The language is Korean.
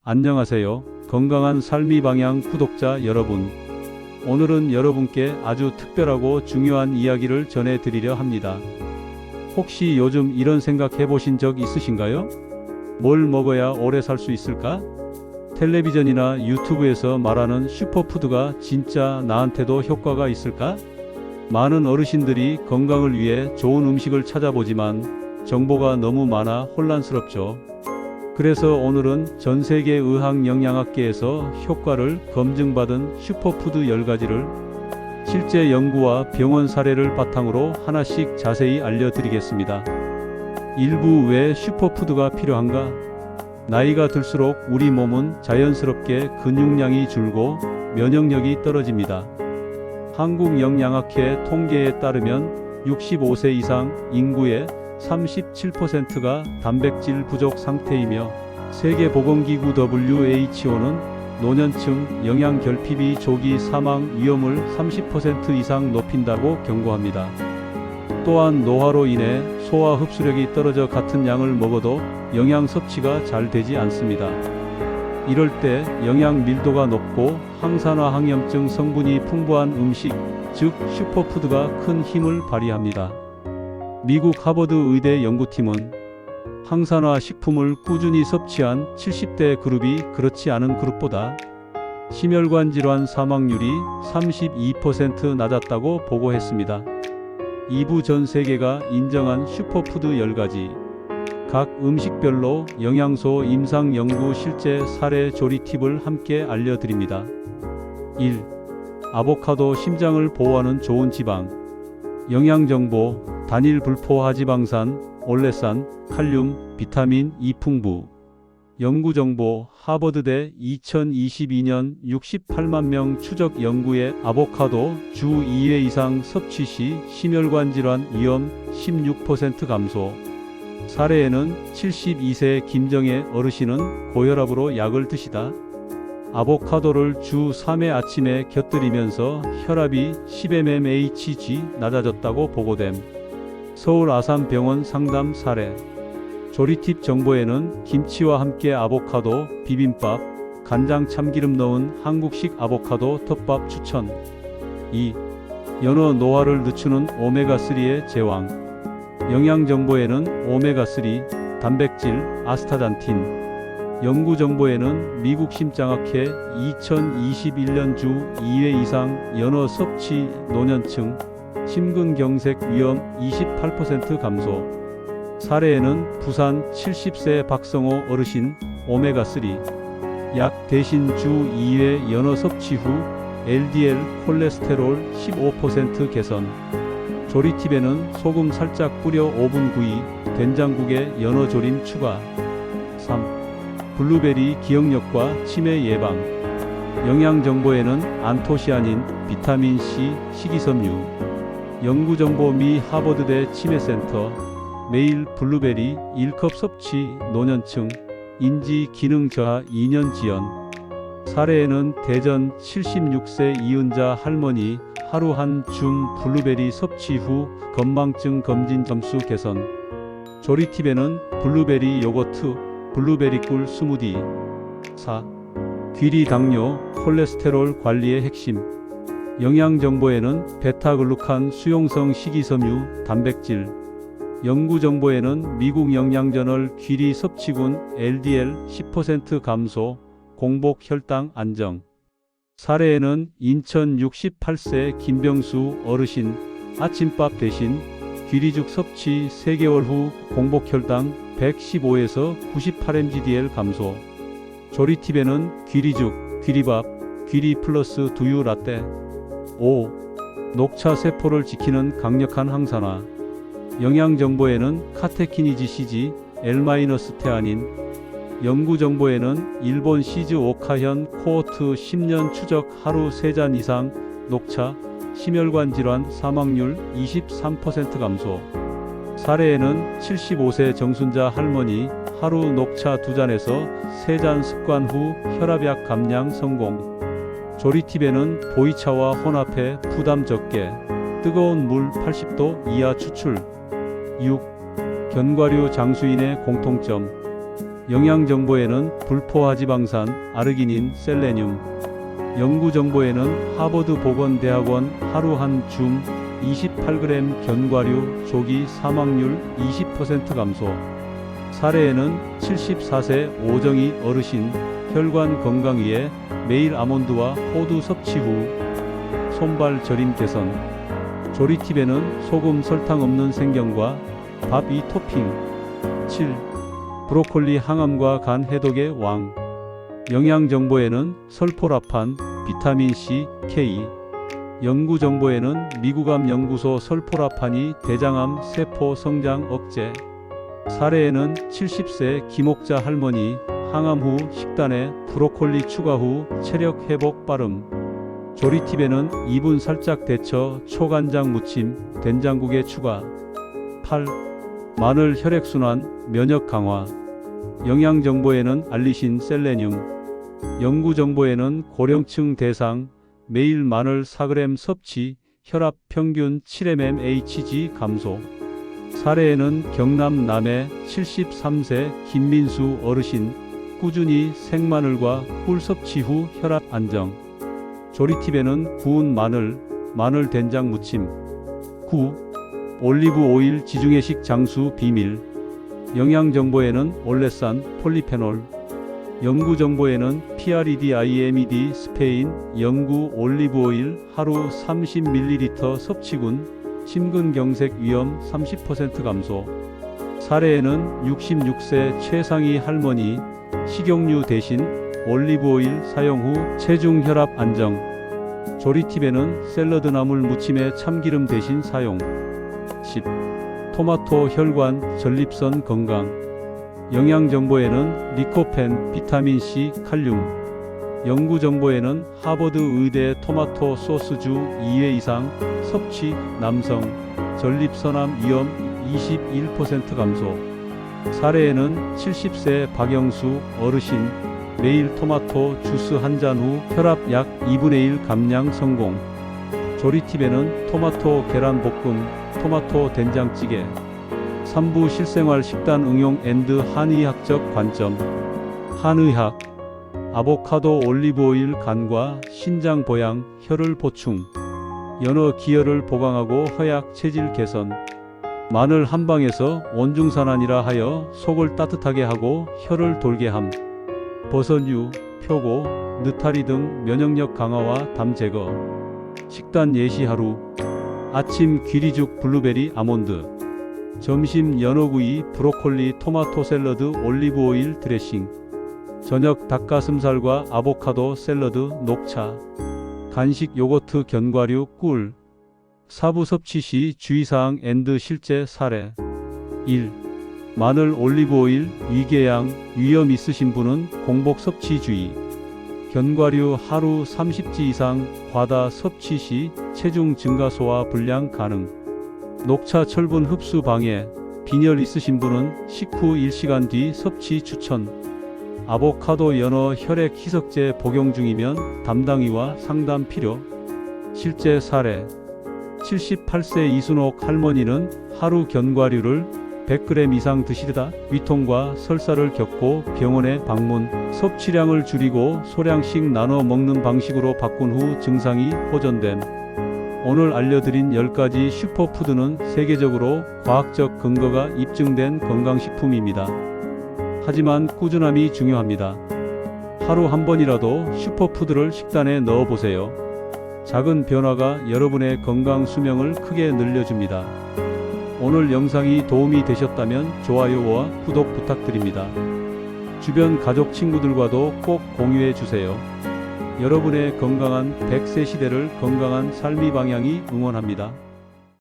안녕하세요. 건강한 삶의 방향 구독자 여러분. 오늘은 여러분께 아주 특별하고 중요한 이야기를 전해드리려 합니다. 혹시 요즘 이런 생각 해보신 적 있으신가요? 뭘 먹어야 오래 살 수 있을까? 텔레비전이나 유튜브에서 말하는 슈퍼푸드가 진짜 나한테도 효과가 있을까? 많은 어르신들이 건강을 위해 좋은 음식을 찾아보지만 정보가 너무 많아 혼란스럽죠. 그래서 오늘은 전 세계 의학 영양학계에서 효과를 검증받은 슈퍼푸드 10가지를 실제 연구와 병원 사례를 바탕으로 하나씩 자세히 알려드리겠습니다. 일부 왜 슈퍼푸드가 필요한가? 나이가 들수록 우리 몸은 자연스럽게 근육량이 줄고 면역력이 떨어집니다. 한국영양학회 통계에 따르면 65세 이상 인구의 37%가 단백질 부족 상태이며 세계보건기구 WHO는 노년층 영양결핍이 조기 사망 위험을 30% 이상 높인다고 경고합니다. 또한 노화로 인해 소화 흡수력이 떨어져 같은 양을 먹어도 영양 섭취가 잘 되지 않습니다. 이럴 때 영양 밀도가 높고 항산화 항염증 성분이 풍부한 음식, 즉 슈퍼푸드가 큰 힘을 발휘합니다. 미국 하버드 의대 연구팀은 항산화 식품을 꾸준히 섭취한 70대 그룹이 그렇지 않은 그룹보다 심혈관 질환 사망률이 32% 낮았다고 보고했습니다. 2부 전 세계가 인정한 슈퍼푸드 10가지, 각 음식별로 영양소 임상 연구 실제 사례 조리 팁을 함께 알려드립니다. 1. 아보카도 심장을 보호하는 좋은 지방. 영양정보, 단일 불포 하지방산, 올레산, 칼륨, 비타민 E 풍부. 연구정보, 하버드대 2022년 68만 명 추적 연구에 아보카도 주 2회 이상 섭취 시 심혈관 질환 위험 16% 감소. 사례에는 72세 김정혜 어르신은 고혈압으로 약을 드시다 아보카도를 주 3회 아침에 곁들이면서 혈압이 10mmHg 낮아졌다고 보고됨. 서울 아산병원 상담 사례. 조리팁 정보에는 김치와 함께 아보카도, 비빔밥, 간장 참기름 넣은 한국식 아보카도 덮밥 추천. 2. 연어 노화를 늦추는 오메가3의 제왕. 영양정보에는 오메가3, 단백질, 아스타잔틴. 연구정보에는 미국 심장학회 2021년 주 2회 이상 연어 섭취 노년층 심근경색 위험 28% 감소. 사례에는 부산 70세 박성호 어르신 오메가3 약 대신 주 2회 연어 섭취 후 LDL 콜레스테롤 15% 개선. 조리팁에는 소금 살짝 뿌려 오븐 구이, 된장국에 연어 조림 추가. 3. 블루베리 기억력과 치매 예방. 영양정보에는 안토시아닌, 비타민C, 식이섬유. 연구정보 미 하버드대 치매센터. 매일 블루베리 1컵 섭취 노년층 인지 기능 저하 2년 지연. 사례에는 대전 76세 이은자 할머니 하루 한 줌 블루베리 섭취 후 건망증 검진 점수 개선. 조리팁에는 블루베리 요거트, 블루베리 꿀 스무디. 4. 귀리 당뇨, 콜레스테롤 관리의 핵심. 영양정보에는 베타글루칸 수용성 식이섬유, 단백질. 연구정보에는 미국 영양저널 귀리 섭취군 LDL 10% 감소, 공복 혈당 안정. 사례에는 인천 68세 김병수 어르신 아침밥 대신 귀리죽 섭취 3개월 후 공복 혈당 115에서 98mg/dl 감소. 조리팁에는 귀리죽, 귀리밥, 귀리 플러스 두유 라떼. 5. 녹차 세포를 지키는 강력한 항산화. 영양정보에는 카테키니지 CG, L-테아닌. 연구정보에는 일본 시즈 오카현 코호트 10년 추적 하루 3잔 이상 녹차, 심혈관 질환 사망률 23% 감소. 사례에는 75세 정순자 할머니 하루 녹차 2잔에서 3잔 습관 후 혈압약 감량 성공. 조리팁에는 보이차와 혼합해 부담 적게 뜨거운 물 80도 이하 추출. 6. 견과류 장수인의 공통점. 영양정보에는 불포화지방산, 아르기닌, 셀레늄. 연구정보에는 하버드 보건대학원 하루 한 줌 28g 견과류 조기 사망률 20% 감소. 사례에는 74세 오정희 어르신 혈관 건강 위해 매일 아몬드와 호두 섭취 후 손발 저림 개선. 조리팁에는 소금 설탕 없는 생경과 밥 2 토핑. 7. 브로콜리 항암과 간 해독의 왕. 영양정보에는 설포라판, 비타민C, K. 연구정보에는 미국암 연구소 설포라판이 대장암 세포 성장 억제. 사례에는 70세 김옥자 할머니 항암 후 식단에 브로콜리 추가 후 체력 회복 빠름. 조리팁에는 2분 살짝 데쳐 초간장 무침, 된장국에 추가. 8. 마늘 혈액순환, 면역 강화. 영양정보에는 알리신, 셀레늄. 연구정보에는 고령층 대상 매일 마늘 4g 섭취, 혈압 평균 7mmHg 감소. 사례에는 경남 남해 73세 김민수 어르신 꾸준히 생마늘과 꿀 섭취 후 혈압 안정. 조리팁에는 구운 마늘, 마늘 된장 무침. 9. 올리브 오일 지중해식 장수 비밀. 영양정보에는 올레산, 폴리페놀. 연구정보에는 PRED-IMED 스페인 영구 올리브 오일 하루 30ml 섭취군 심근경색 위험 30% 감소. 사례에는 66세 최상희 할머니 식용유 대신 올리브 오일 사용 후 체중 혈압 안정. 조리팁에는 샐러드 나물 무침에 참기름 대신 사용. 10. 토마토 혈관 전립선 건강. 영양정보에는 리코펜, 비타민C, 칼륨. 연구정보에는 하버드 의대 토마토 소스주 2회 이상 섭취 남성 전립선암 위험 21% 감소. 사례에는 70세 박영수 어르신 매일 토마토 주스 한 잔 후 혈압 약 2분의 1 감량 성공. 조리팁에는 토마토 계란볶음, 토마토 된장찌개. 3부 실생활 식단 응용 앤드 한의학적 관점. 한의학. 아보카도 올리브오일 간과 신장 보양, 혈을 보충. 연어 기혈을 보강하고 허약 체질 개선. 마늘 한방에서 원중산안이라 하여 속을 따뜻하게 하고 혈을 돌게 함. 버섯류, 표고, 느타리 등 면역력 강화와 담 제거. 식단 예시 하루. 아침 귀리죽 블루베리 아몬드. 점심 연어구이 브로콜리 토마토 샐러드 올리브 오일 드레싱. 저녁 닭가슴살과 아보카도 샐러드 녹차. 간식 요거트 견과류 꿀. 사부 섭취 시 주의사항 앤드 실제 사례. 1. 마늘 올리브 오일 위궤양 위염 있으신 분은 공복 섭취 주의. 견과류 하루 30지 이상 과다 섭취 시 체중 증가 소화 불량 가능. 녹차 철분 흡수 방해, 빈혈 있으신 분은 식후 1시간 뒤 섭취 추천. 아보카도 연어 혈액 희석제 복용 중이면 담당의와 상담 필요. 실제 사례. 78세 이순옥 할머니는 하루 견과류를 100g 이상 드시다 위통과 설사를 겪고 병원에 방문. 섭취량을 줄이고 소량씩 나눠 먹는 방식으로 바꾼 후 증상이 호전됨. 오늘 알려드린 10가지 슈퍼푸드는 세계적으로 과학적 근거가 입증된 건강식품입니다. 하지만 꾸준함이 중요합니다. 하루 한 번이라도 슈퍼푸드를 식단에 넣어보세요. 작은 변화가 여러분의 건강 수명을 크게 늘려줍니다. 오늘 영상이 도움이 되셨다면 좋아요와 구독 부탁드립니다. 주변 가족 친구들과도 꼭 공유해 주세요. 여러분의 건강한 100세 시대를 건강한 삶의 방향이 응원합니다.